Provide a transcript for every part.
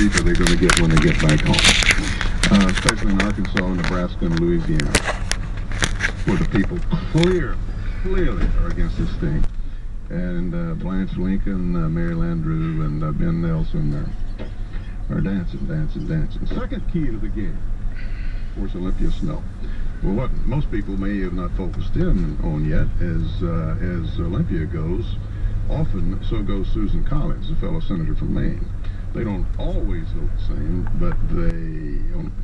relief are they going to get when they get back home? Especially in Arkansas, Nebraska, and Louisiana, where the people clearly are against this thing. And Blanche Lincoln, Mary Landrieu, and Ben Nelson are dancing. Second key to the game, of course, Olympia Snowe. Well, what most people may have not focused in on yet, as Olympia goes, often so goes Susan Collins, the fellow senator from Maine. They don't always vote the same, but they,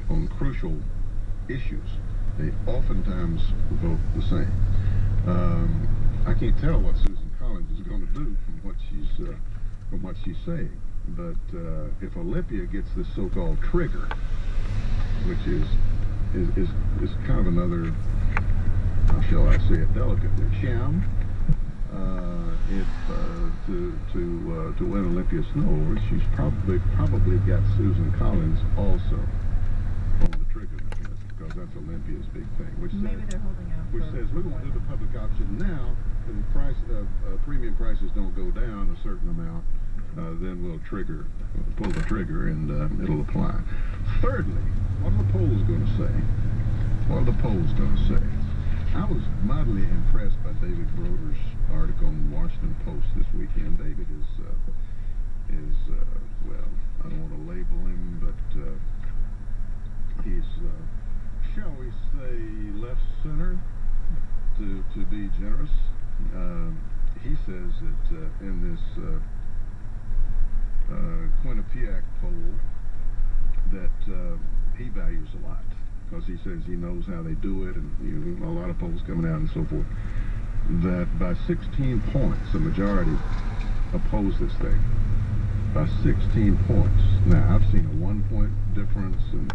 on crucial issues, they oftentimes vote the same. I can't tell what Susan Collins is going to do from what she's saying, but if Olympia gets this so-called trigger, which is kind of another, how shall I say it delicately, sham, to win Olympia Snowe, she's probably got Susan Collins also on the trigger mechanism, because that's Olympia's big thing, which says we're going to do the public option now, and premium prices don't go down a certain amount, then we'll pull the trigger, and it'll apply. Thirdly, what are the polls going to say? I was mildly impressed by David Broder's article in the Washington Post this weekend. David is well, I don't want to label him, but he's, shall we say, left center, to be generous. He says that in this Quinnipiac poll that he values a lot, because he says he knows how they do it, and a lot of polls coming out and so forth, that by 16 points, the majority oppose this thing. By 16 points. Now, I've seen a 1-point difference and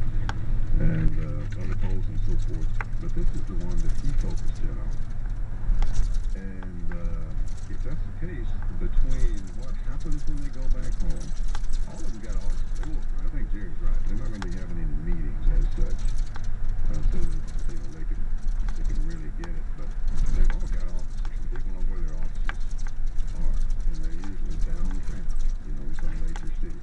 other polls and so forth, but this is the one that he focused in on. And if that's the case, between what happens when they go back home, all of them got all, I think Jerry's right, they're not going to be having any meetings as such, so that they can really get it, but they've all got offices, and people know where their offices are, and they're usually downtown, in some major city,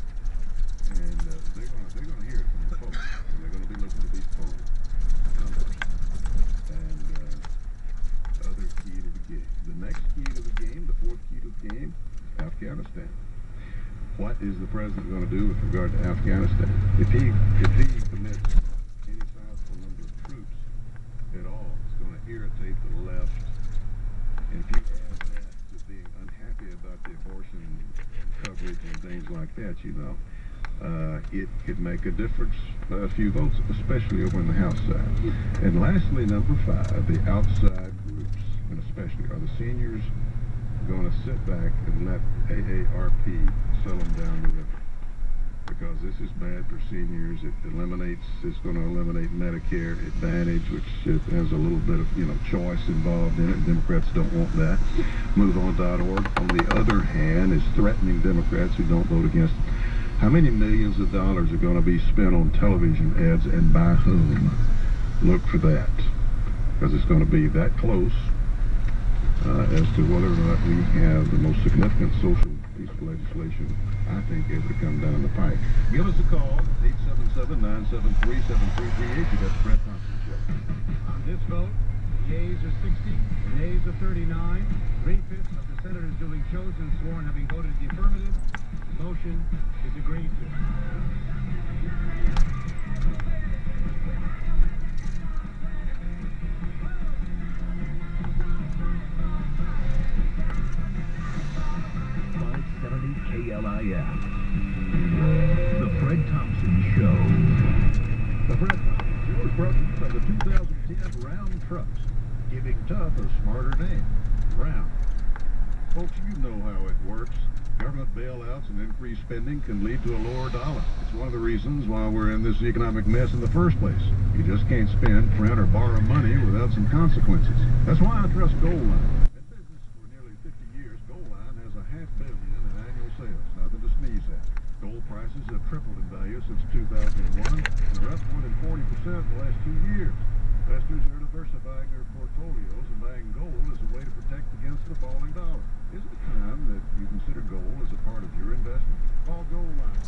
and they're going to hear it from the folks, and they're going to be looking at these polls numbers. And other key to the game, the next key to the game, the fourth key to the game, Afghanistan. What is the president going to do with regard to Afghanistan? If he commits any sizable number of troops at all, it's going to irritate the left. And if you add that to being unhappy about the abortion coverage and things like that, it could make a difference by a few votes, especially over on the House side. And lastly, number 5, the outside groups, and especially, are the seniors going to sit back and let AARP sell them down the river? Because this is bad for seniors. It's going to eliminate Medicare Advantage, which has a little bit of, choice involved in it. Democrats don't want that. MoveOn.org, on the other hand, is threatening Democrats who don't vote against it. How many millions of dollars are going to be spent on television ads, and by whom? Look for that, because it's going to be that close as to whether or not we have the most significant social piece of legislation, I think, ever to come down the pipe. Give us a call, 877-973-7338. You got the Fred Thompson Show. On this vote, yeas are 60, nays are 39. 3/5 of the senators duly chosen sworn having voted the affirmative. The motion is agreed to. KLIF. The Fred Thompson Show. The Fred Thompson Show is brought to you by the 2010 Round Trucks, giving Tough a smarter name. Round. Folks, you know how it works. Government bailouts and increased spending can lead to a lower dollar. It's one of the reasons why we're in this economic mess in the first place. You just can't spend, print, or borrow money without some consequences. That's why I trust Goldline. In business for nearly 50 years, Goldline has $500 million in annual sales. Nothing to sneeze at. Gold prices have tripled in value since 2001 and are up more than 40% in the last 2 years. Investors are diversifying their portfolios and buying gold as a way to protect against the falling dollar. Isn't it time that you consider gold as a part of your investment? Call Goldline.